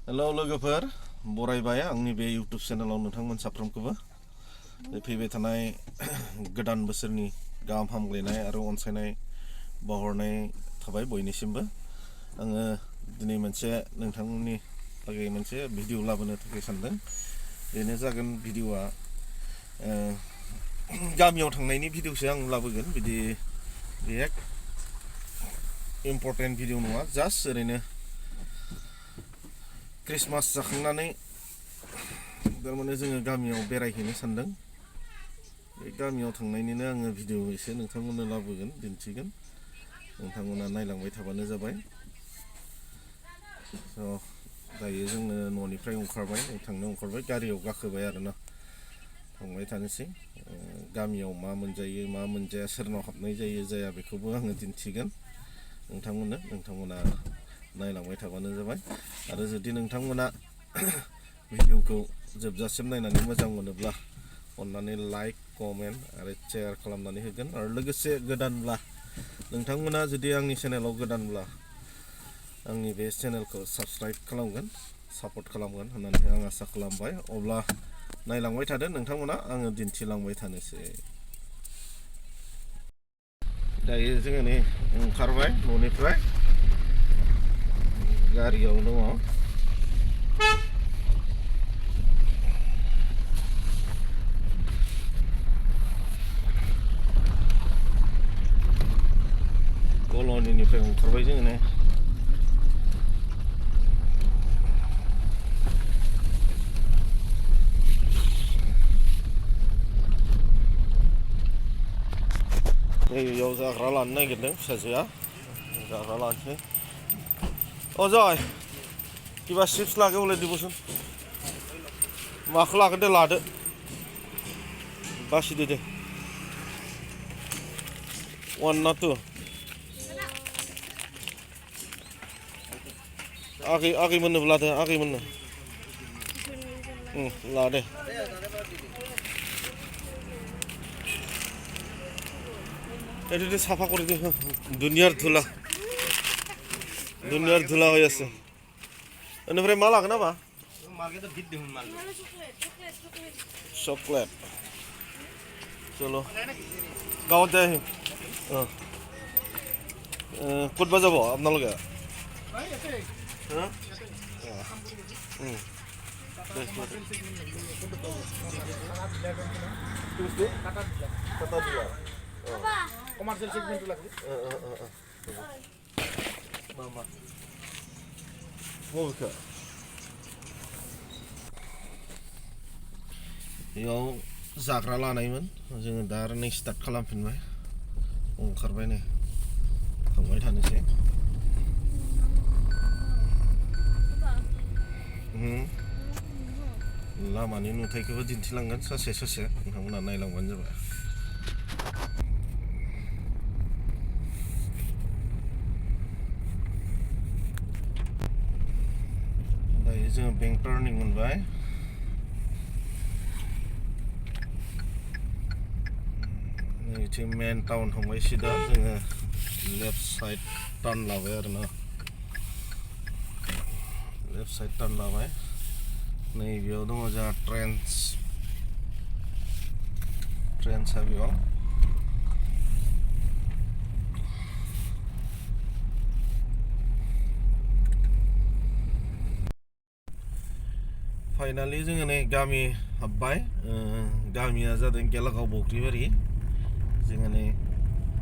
Hello लोगोफोर बरायबाय आंनि बे YouTube चेनेलाव नोंथांमोन साफ्रोमखौबो फैबाय थानाय गोदान बोसोरनि गाहाम हामलायनाय आरो अनसायनाय बावहरनाय थाबाय बयनिसिमबो। आङो दिनै मोनसे नोंथांमोननि थाखाय मोनसे भिडिअ लाबोनो थाखाय सानदों। बेनो जागोन भिडिअआ गामियाव थांनायनि भिडिअसो आं लाबोगोन। बिदि एक इम्पर्टेन्ट भिडिअ नङा, जास्ट ओरैनो क्रिसमास जाखांनानै थारमाने जोङो गामियाव बेरायहैनो सानदों। बे गामियाव थांनायनिनो आङो भिडिअ एसे नोंथांमोननो लाबोगोन, दिन्थिगोन। नोंथांमोना नायलांबाय थाबानो जाबाय। दायो जोङो न'निफ्राय ओंखारबाय, थांनो ओंखारबाय, गारियाव गाखोबाय आरोना थांबाय थानोसै। गामियाव मा मोनजायो मा मोनजाया, सोरनाव हाबनाय जायो जाया बेखौबो आङो दिन्थिगोन नोंथांमोना नायलांबाय थाबानो जाबाय। आरो जुदि नोंथांमोना भिडिअखौ जोबजासिम नायनानै मोजां मोनोब्ला अन्नानै लाइक, कमेन्ट आरो शेयार खालामनानै होगोन। आरो लोगोसे गोदानब्ला नोंथांमोना जुदि आंनि चेनेलाव गोदानब्ला आंनि बे चेनेलखौ साबस्क्राइब खालामगोन, सापर्ट खालामगोन होननानै आं आसा खालामबाय। अब्ला नायलांबाय थादो नोंथांमोना, आङो दिन्थिलांबाय थानोसै। दायो जोङो नै ओंखारबाय न'निफ्राय, गारियाव दङ। कल'निनिफ्राय ओंखारबाय जोङो नै। नैबेयाव जाग्रा लानो नागिरदों फिसाजोआ, जाग्रा लानोसै। अजय किबा चिप्स लागे बोले दिबोसन। माखौ लागोन दे लादो, बासिदो दे। 1 ना 2? आगै मोननोबो लादो, आगै मोननो लादे। এটা সাফা করে দে, দুনিয়ার ধুলা হয়ে আছে। এনিफ्राय मा लागोन नामा? चकलेट। चलो गाँवत जाए। ক'তবা যাব আপোনালোকে? कमार्शियल सेगमेंट लागो। मामा बबेखौ? बेयाव जाग्रा लानायमोन, जोङो दा आरो नै स्टार्ट खालामफिनबाय, ओंखारबाय नै थांबाय थानोसै। लामानि नुथायखौबो दिन्थिलांगोन ससे ससे, नोंथांमोना नायलांबानो जाबाय। दायो जोङो बेंक टार्निं मोनबाय। नैथिं मेन टाउन थांबाय सिदा, जोङो लेफ्ट साइड टार्न लाबाय आरोना, लेफ्ट साइड टार्न लाबाय। नैबेयाव दङ जोंहा ट्रेन्सआ बेयाव। फाइनालि जोङो नै गामि हाबबाय। गामिया जादों गेलागाव बग्रिबारि। जोङो नै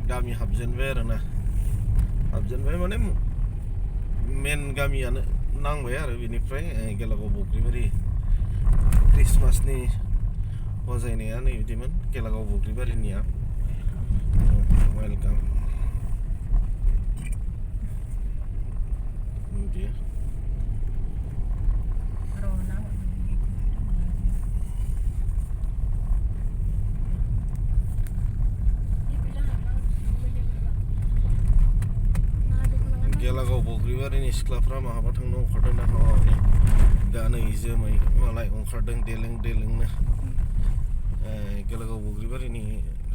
गामि हाबजेनबाय आरोना, हाबजेनबाय माने मेन गामियानो नांबाय आरो बेनिफ्राय गेलागाव बग्रिबारि। क्रिसमासनि बजायनाया नै बिदिमोन गेलागाव बग्रिबारिनिया। वेलकाम। गेलागाव बग्रिबारिनि सिख्लाफ्रा माहाबा थांनो ओंखारदों ना हनै गानै जोमै मालाय ओंखारदों देलोंनो। गेलागाव बग्रिबारिनि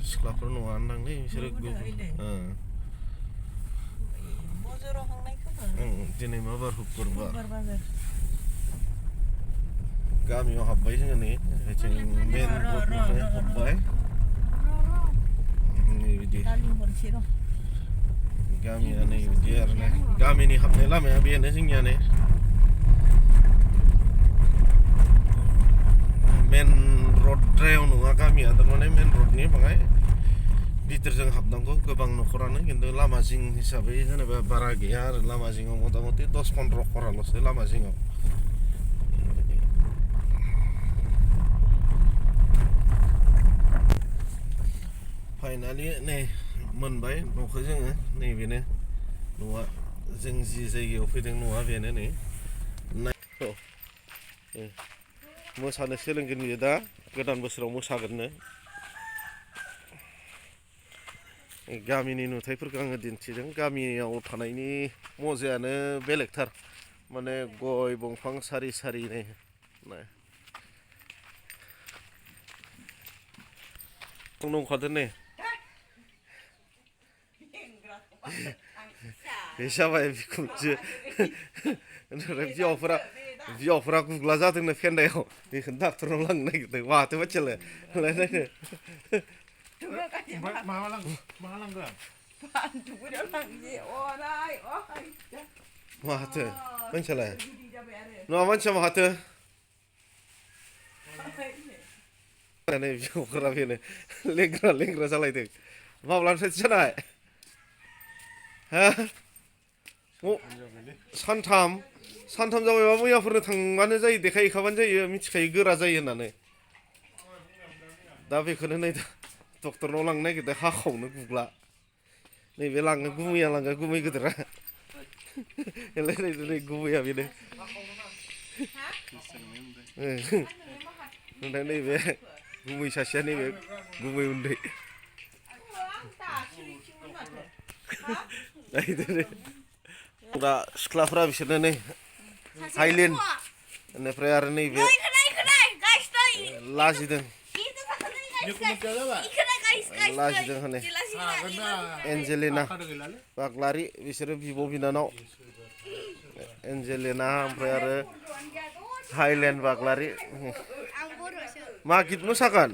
सिख्लाफोर नङा होनदांलै बिसोरो दिनै मा बार? शुक्रबार। गामियाव हाबबाय जोङो नै बिथिं मेन रडनिफ्राय हाबबाय नै बिदि गामिया नै बिदि आरो ना गामिनि हाबनाय लामाया बेनो जोंनिया नै मेन रडद्रायाव नङा गामिया थारमाने मेन रडनि बाङाय भितरजों हाबनांगौ गोबां न'खरानो खिन्थु लामा जिं हिसाबै जेनेबा बारा गैया आरो लामा जिङाव मथा मथि 10-15 खराल'सो लामा जिङाव फाइनालि नै मोनबाय न'खौ जोङो नैबेनो न'आ जों जि जायगायाव फैदों न'आ बेनो नै मोसानो सोलोंगोन बियो दा गोदान बोसोराव मोसागोननो गामिनि नुथायफोरखौ आङो दिन्थिदों गामियाव थानायनि मजायानो बेलेगथार माने गय दंफां सारि सारि नै दंखादों नै Hwsabai बिखुनजो बिहावफोरा गुग्ला जादोंनो फेन्दायाव बेखौनो डाक्टरनाव लांनो नागिरदों माथो बाथियालाय माथो मानसियालाय नङा मानसिया माथो नै बिहावफोरा बेनो लेंग्रा जालायदों माब्लानिफ्रायसो जानाय सानथाम जाबायबा मैयाफोरनो थांबानो जायो देखायहैखाबानो जायो मिथिखायो गोरा जायो होननानै दा बेखौनो नै डक्टरनाव लांनो नागिरदों हाखावनो गुग्ला नैबे लाङो गुमैया लाङो गुमै गिदिरा नै गुमैया बेनो ओमफ्राय नैबे गुमै सासेया नैबे गुमै उन्दै दा सिख्लाफ्रा बिसोरनो नै हाइलेन्ड बेनिफ्राय आरो नैबे लाजिदों हनै एन्जेलिना बाग्लारि बिसोरो बिब' बिनानाव एन्जेलिना ओमफ्राय आरो हाइलेन्ड बाग्लारि मा गित मोसागोन